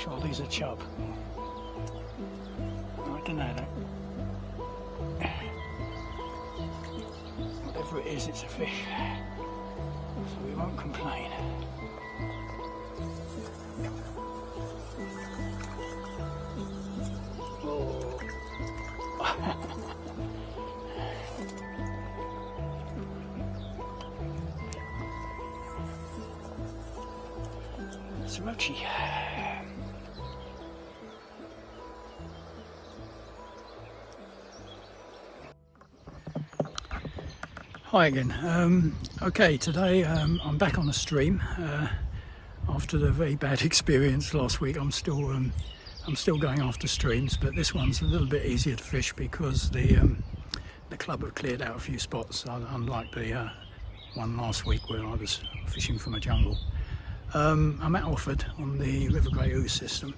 Sure, these are chub. I don't know. Whatever it is, it's a fish. So we won't complain. Oh. It's roachy. Hi again. Okay, today I'm back on the stream after the very bad experience last week. I'm still going after streams, but this one's a little bit easier to fish because the club have cleared out a few spots, unlike the one last week where I was fishing from a jungle. I'm at Offord on the River Grey Ooze system.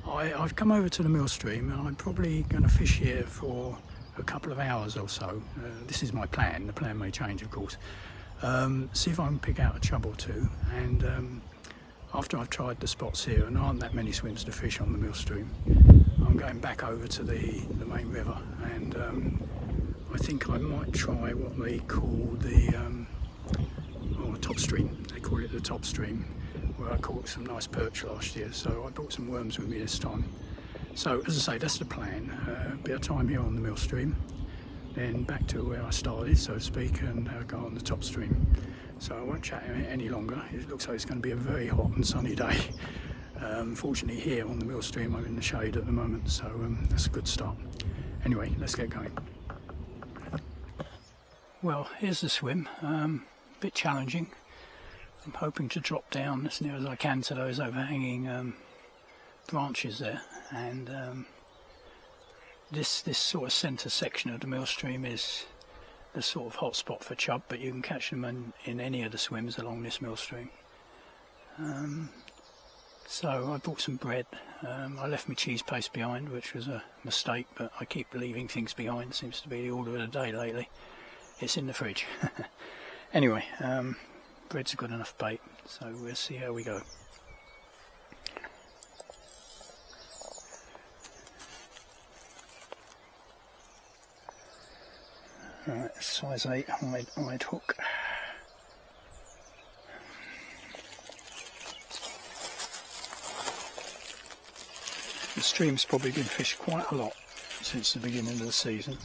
I've come over to the mill stream and I'm probably going to fish here for a couple of hours or so. This is my plan. The plan may change, of course. See if I can pick out a chub or two, and after I've tried the spots here, and there aren't that many swims to fish on the mill stream, I'm going back over to the main river, and I think I might try what they call the top stream. They call it the top stream, where I caught some nice perch last year, so I brought some worms with me this time. So as I say, that's the plan. A bit of time here on the mill stream, then back to where I started, so to speak, and go on the top stream. So I won't chat any longer. It looks like it's going to be a very hot and sunny day. Fortunately here on the mill stream I'm in the shade at the moment, so that's a good start. Anyway, let's get going. Well, here's the swim. A bit challenging. I'm hoping to drop down as near as I can to those overhanging branches there, and this sort of centre section of the mill stream is the sort of hot spot for chub, but you can catch them in any of the swims along this mill stream. So I bought some bread. I left my cheese paste behind, which was a mistake, but I keep leaving things behind. Seems to be the order of the day lately. It's in the fridge. Anyway, bread's a good enough bait, so we'll see how we go. Right, size 8 hide hook. The stream's probably been fished quite a lot since the beginning of the season,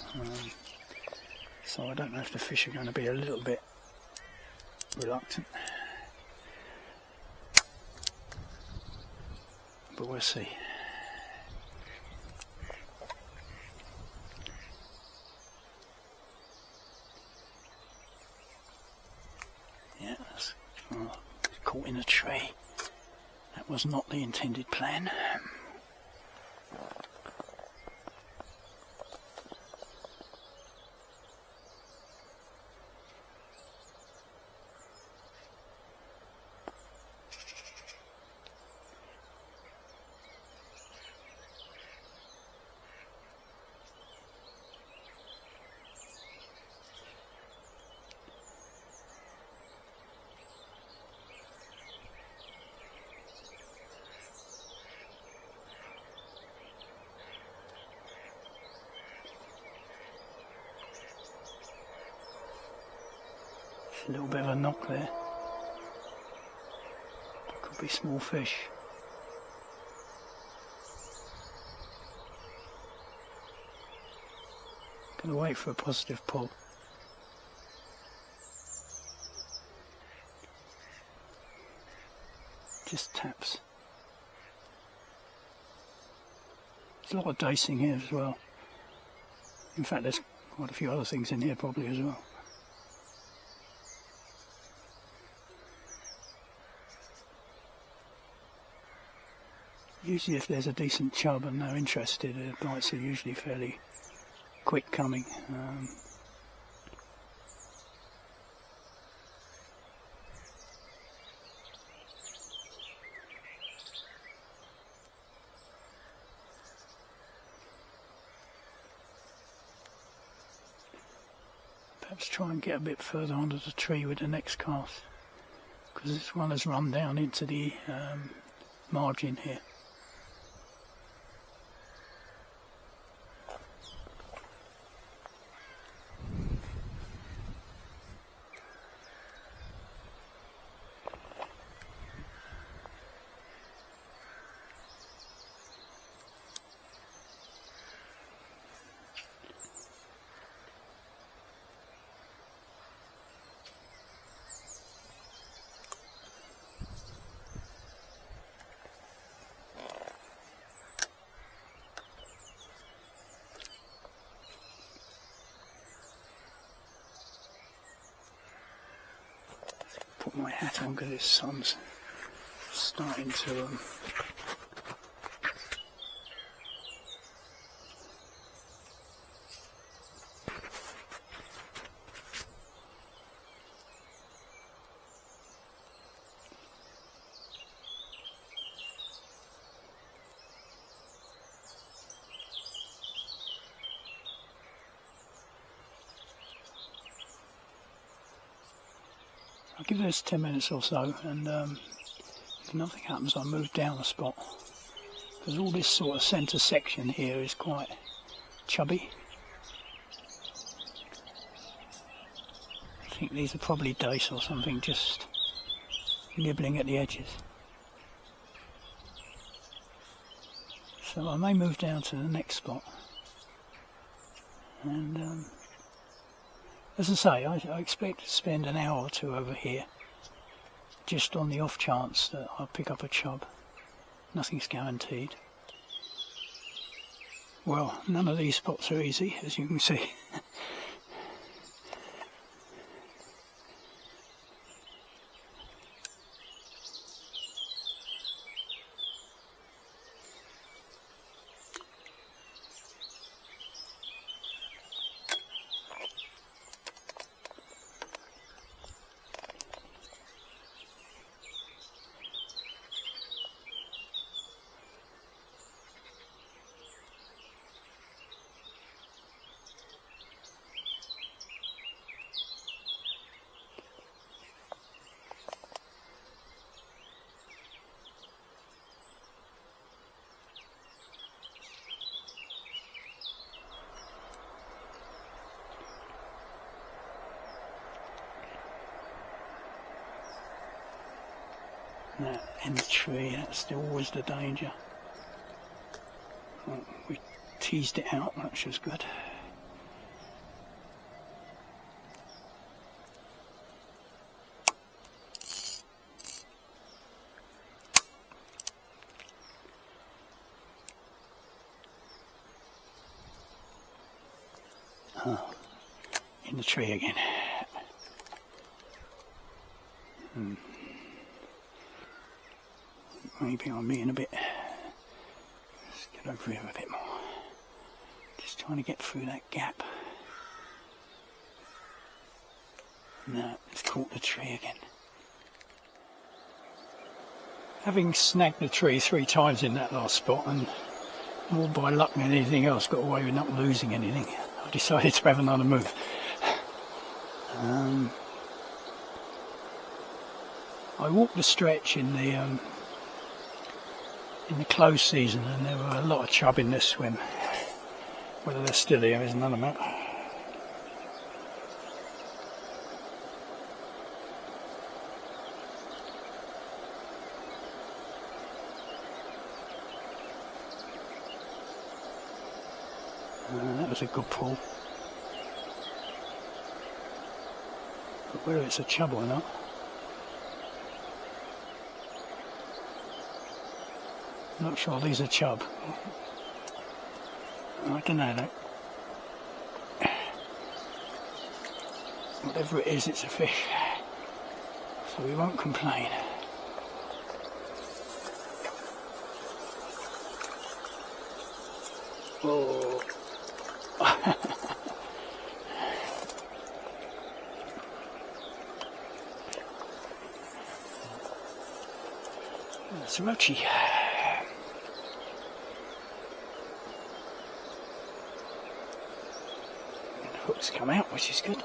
so I don't know if the fish are going to be a little bit reluctant, but we'll see. Yeah, that's caught in a tree. That was not the intended plan. A little bit of a knock there. Could be small fish. Gonna wait for a positive pull. Just taps. There's a lot of dacing here as well. In fact, there's quite a few other things in here probably as well. Usually if there's a decent chub and they're interested, the bites are usually fairly quick coming. Perhaps try and get a bit further onto the tree with the next cast, because this one has run down into the margin here. put my hat on because the sun's starting to I'll give this 10 minutes or so, and if nothing happens I'll move down a spot, because all this sort of centre section here is quite chubby. I think these are probably dace or something, just nibbling at the edges. So I may move down to the next spot, and as I say, I expect to spend an hour or two over here, just on the off chance that I'll pick up a chub. Nothing's guaranteed. Well, none of these spots are easy, as you can see. That in the tree, that's still always the danger. Well, we teased it out, which was good. Oh, in the tree again. Maybe I'm being a bit, let's get over here a bit more, just trying to get through that gap. No, it's caught the tree again. Having snagged the tree 3 times in that last spot, and more by luck than anything else, got away with not losing anything, I decided to have another move. I walked the stretch in the close season, and there were a lot of chub in this swim. Whether they're still here is another matter. That was a good pull. But whether it's a chub or not, I'm not sure these are chub. I don't know though. Whatever it is, it's a fish. So we won't complain. Oh. That's a roachy. Hooks come out, which is good.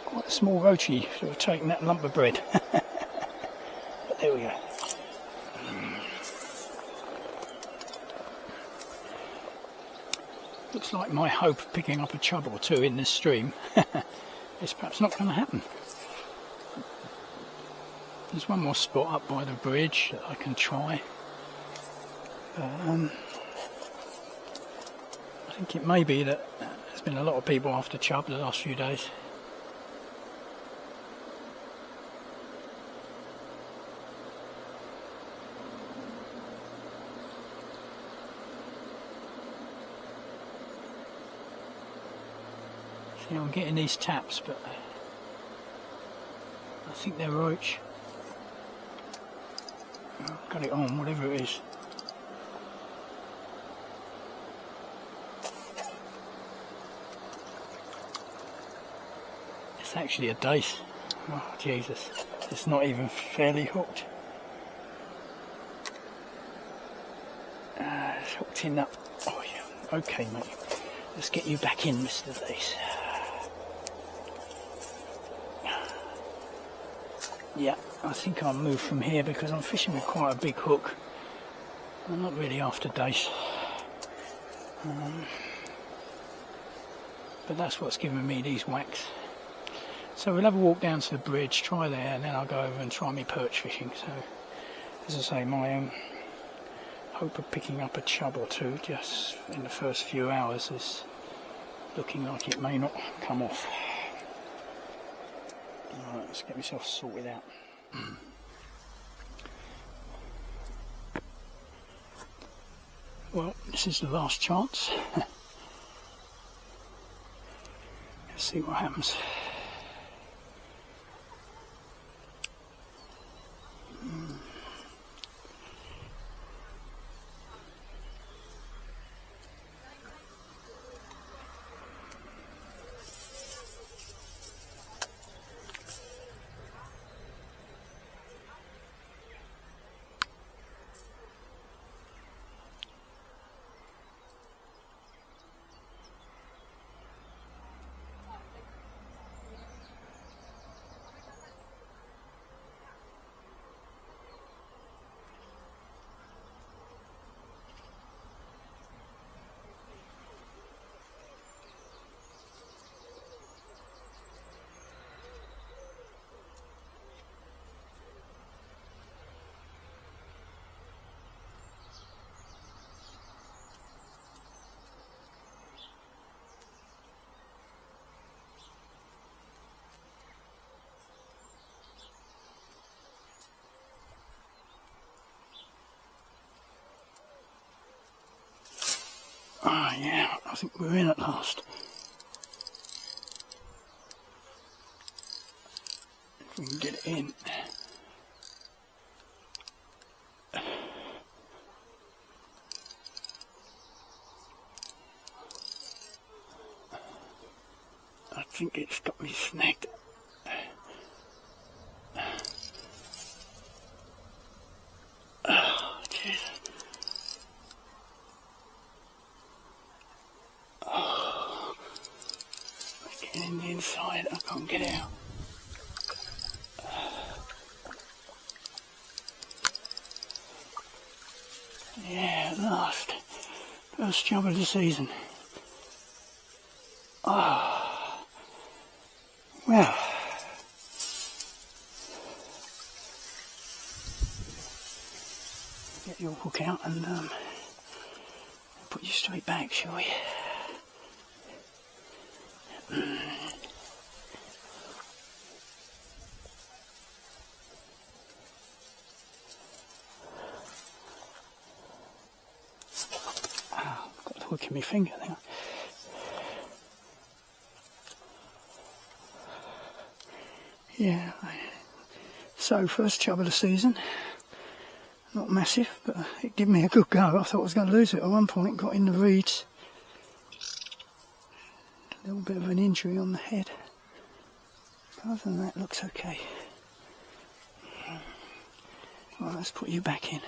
Quite a small roachy, sort of taking that lump of bread. But there we go. Looks like my hope of picking up a chub or two in this stream is perhaps not going to happen. There's one more spot up by the bridge that I can try. I think it may be that there's been a lot of people after chub the last few days. See, I'm getting these taps, but I think they're roach. I've got it on, whatever it is. It's actually a dace. Oh Jesus, it's not even fairly hooked. It's hooked in that. Oh yeah, okay mate. Let's get you back in, Mr. Dace. Yeah, I think I'll move from here because I'm fishing with quite a big hook. I'm not really after dace. But that's what's giving me these whacks. So we'll have a walk down to the bridge, try there, and then I'll go over and try me perch fishing. So, as I say, my hope of picking up a chub or two just in the first few hours is looking like it may not come off. Alright, let's get myself sorted out. Well, this is the last chance. Let's see what happens. Oh yeah, I think we're in at last. If we can get it in. I think it's got me snagged. Oh, jeez. Oh, it's getting in the inside, I can't get out. Yeah, at last. First chub of the season. Oh, well. Get your hook out and put you straight back, shall we? Ah, I've got the hook in my finger now. Yeah, so first chub of the season. Not massive, but it gave me a good go. I thought I was going to lose it at one point, got in the reeds. A little bit of an injury on the head. But other than that, looks okay. Right, let's put you back in.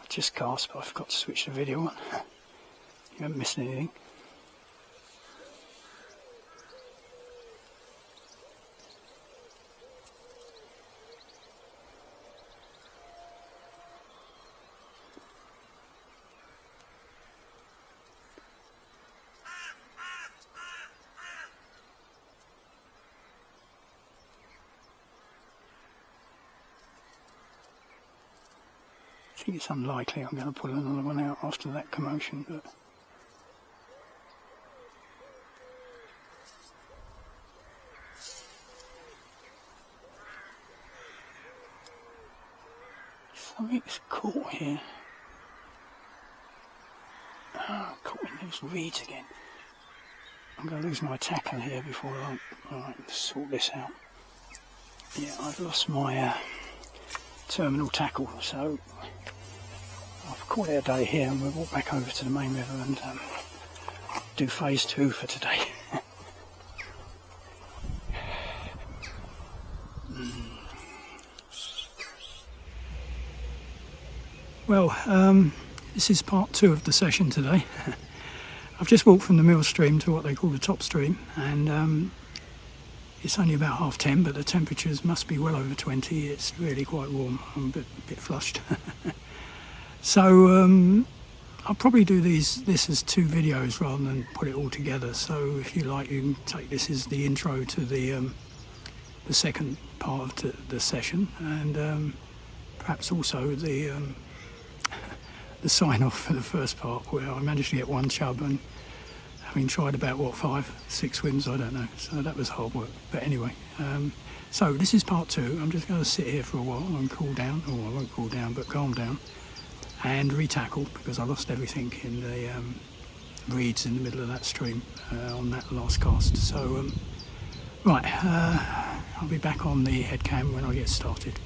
Just cast, but I forgot to switch the video on. You haven't missed anything. I think it's unlikely I'm going to pull another one out after that commotion, but Something's caught here. Oh, caught in these reeds again. I'm going to lose my tackle here before I sort this out. Yeah, I've lost my terminal tackle, so I've called it a day here and we'll walk back over to the main river and do phase 2 for today. Well, this is part 2 of the session today. I've just walked from the mill stream to what they call the top stream, and it's only about 10:30, but the temperatures must be well over 20. It's really quite warm. I'm a bit flushed. So I'll probably do this as 2 videos rather than put it all together. So if you like, you can take this as the intro to the second part of the session, and perhaps also the sign off for the first part, where I managed to get 1 chub, and having tried about 5-6 swims, I don't know, so that was hard work. But anyway, so this is part 2. I'm just going to sit here for a while and cool down, or I won't cool down, but calm down and re-tackle, because I lost everything in the reeds in the middle of that stream on that last cast. So right, I'll be back on the head cam when I get started.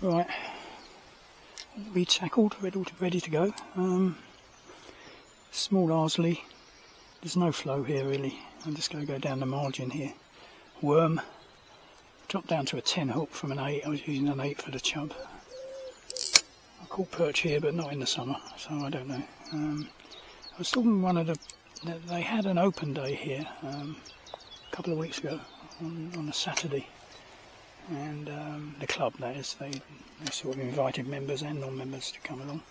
Right, re-tackled, ready to go. Small Arsley, there's no flow here really. I'm just going to go down the margin here. Worm, dropped down to a 10 hook from an 8. I was using an 8 for the chub. I caught perch here, but not in the summer, so I don't know. I was talking to they had an open day here a couple of weeks ago on a Saturday. And the club, that is, they sort of invited members and non-members to come along.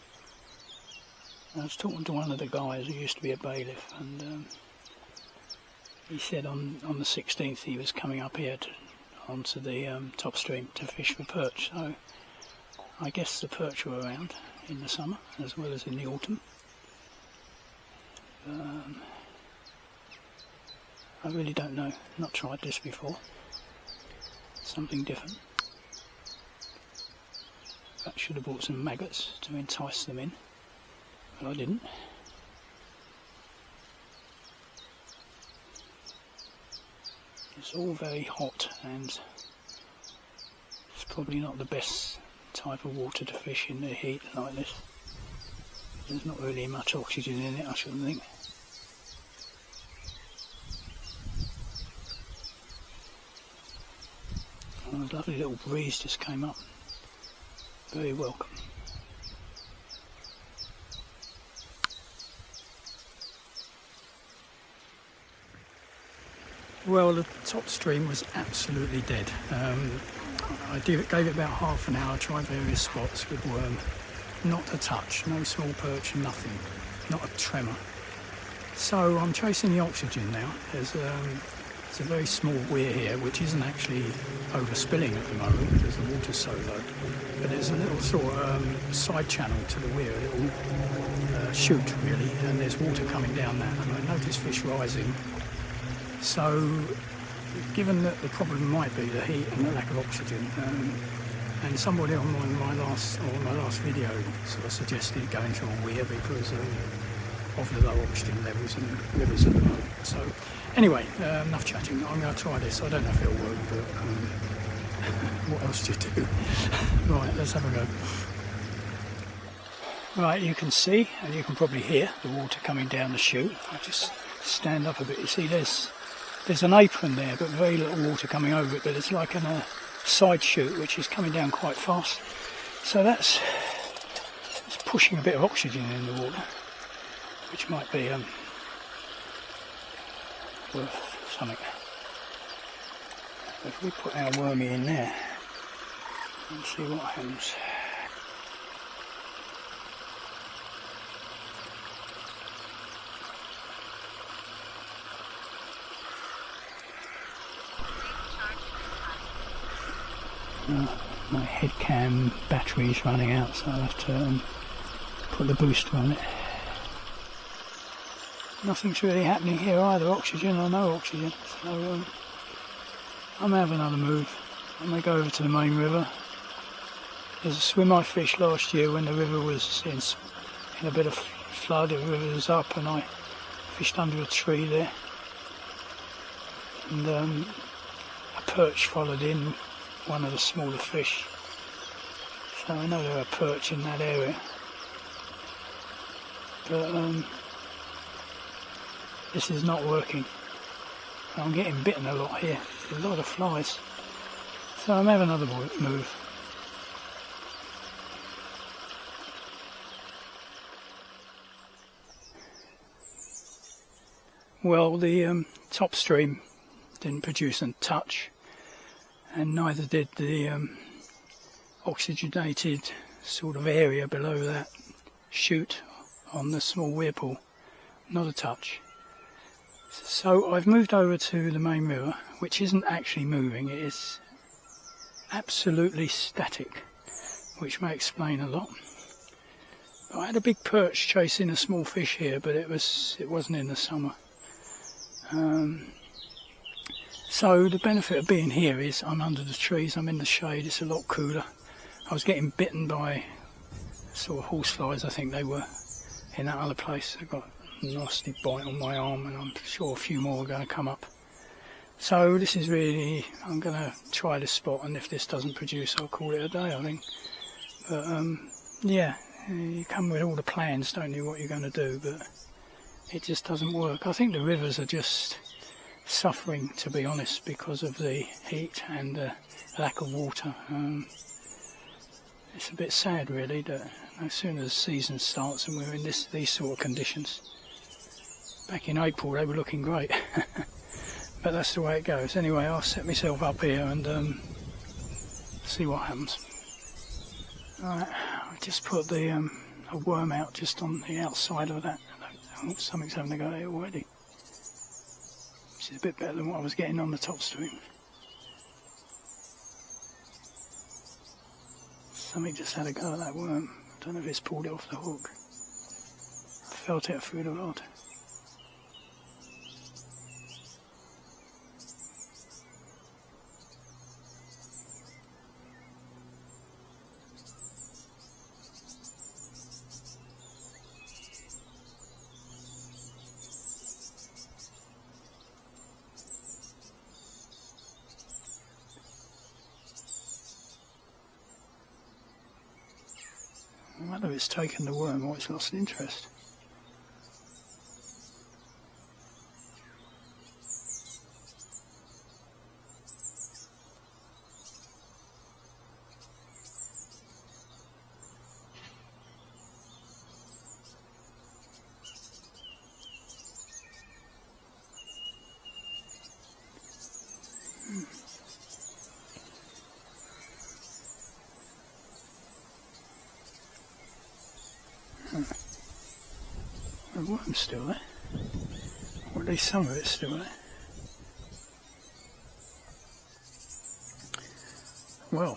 I was talking to one of the guys who used to be a bailiff, and he said on the 16th he was coming up here onto the top stream to fish for perch. So I guess the perch were around in the summer as well as in the autumn. I really don't know, not tried this before. Something different. I should have bought some maggots to entice them in, but I didn't. It's all very hot, and it's probably not the best type of water to fish in the heat like this. There's not really much oxygen in it, I shouldn't think. Oh, a lovely little breeze just came up. Very welcome. Well, the top stream was absolutely dead. I gave it about half an hour, tried various spots with worm. Not a touch, no small perch, nothing. Not a tremor. So I'm chasing the oxygen now. There's a very small weir here, which isn't actually overspilling at the moment because the water's so low. But there's a little sort of side channel to the weir, a little chute really, and there's water coming down that. And I noticed fish rising. So, given that the problem might be the heat and the lack of oxygen, and somebody on my last video sort of suggested going to a weir because of the low oxygen levels in the rivers at the moment. So anyway, enough chatting. I'm going to try this. I don't know if it'll work, but what else do you do? Right, let's have a go. Right, you can see, and you can probably hear the water coming down the chute. I'll just stand up a bit. You see there's an apron there, but very little water coming over it, but it's like a side chute which is coming down quite fast. So it's pushing a bit of oxygen in the water, which might be worth something. If we put our wormy in there and see what happens. My head cam battery is running out, so I'll have to put the booster on it. Nothing's really happening here either, oxygen or no oxygen, so I may have another move. I may go over to the main river. There's a swim I fished last year when the river was in a bit of flood. The river was up and I fished under a tree there, and a perch followed in one of the smaller fish, so I know there are perch in that area, but this is not working. I'm getting bitten a lot here. There's a lot of flies, so I may have another move. Well, the top stream didn't produce a touch, and neither did the oxygenated sort of area below that chute on the small weir pool. Not a touch. So I've moved over to the main river, which isn't actually moving, it is absolutely static, which may explain a lot. But I had a big perch chasing a small fish here, but it wasn't in the summer. So the benefit of being here is I'm under the trees, I'm in the shade, it's a lot cooler. I was getting bitten by sort of horseflies, I think they were, in that other place. I got a nasty bite on my arm, and I'm sure a few more are going to come up. So this is really, I'm going to try this spot, and if this doesn't produce, I'll call it a day, I think. But yeah, you come with all the plans, don't you, what you're going to do, but it just doesn't work. I think the rivers are just suffering, to be honest, because of the heat and the lack of water. It's a bit sad, really, that as soon as the season starts and we're in these sort of conditions. Back in April they were looking great, but that's the way it goes. Anyway, I'll set myself up here and see what happens. Alright, I just put a worm out just on the outside of that. Oh, something's having a go at it already, which is a bit better than what I was getting on the top stream. Something just had a go at that worm. I don't know if it's pulled it off the hook. I felt it through the rod. Whether it's taken the worm or it's lost interest. The worm's still there, or at least some of it's still there. Well,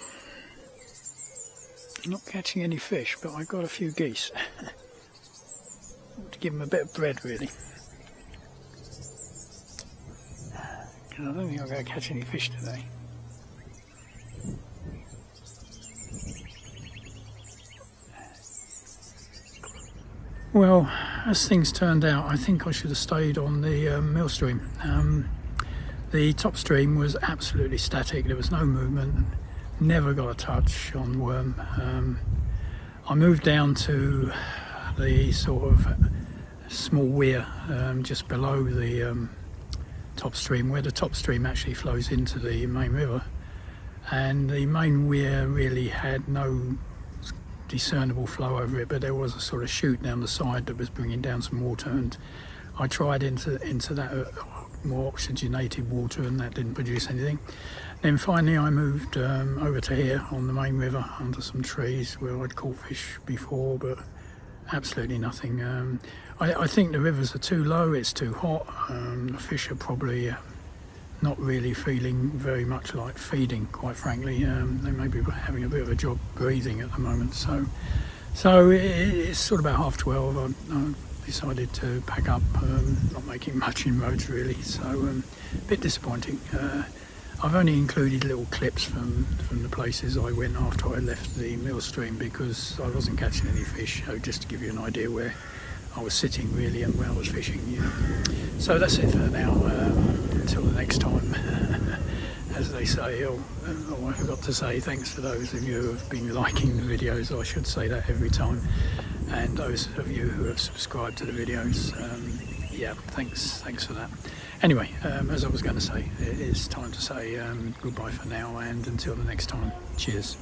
not catching any fish, but I got a few geese. To give them a bit of bread, really. Because I don't think I'm going to catch any fish today. Well, as things turned out, I think I should have stayed on the mill stream. The top stream was absolutely static, there was no movement, never got a touch on worm. I moved down to the sort of small weir just below the top stream, where the top stream actually flows into the main river, and the main weir really had no discernible flow over it, but there was a sort of chute down the side that was bringing down some water, and I tried into that more oxygenated water, and that didn't produce anything. Then finally I moved over to here on the main river under some trees where I'd caught fish before, but absolutely nothing. I think the rivers are too low, it's too hot, the fish are probably not really feeling very much like feeding, quite frankly. They may be having a bit of a job breathing at the moment, so it's sort of about 12:30. I decided to pack up, not making much inroads really, so a bit disappointing. I've only included little clips from the places I went after I left the mill stream because I wasn't catching any fish, so just to give you an idea where I was sitting really and where I was fishing. So that's it for now, until the next time. As they say, I forgot to say thanks for those of you who have been liking the videos. I should say that every time. And those of you who have subscribed to the videos, yeah, thanks for that. Anyway, as I was going to say, it is time to say goodbye for now, and until the next time, cheers.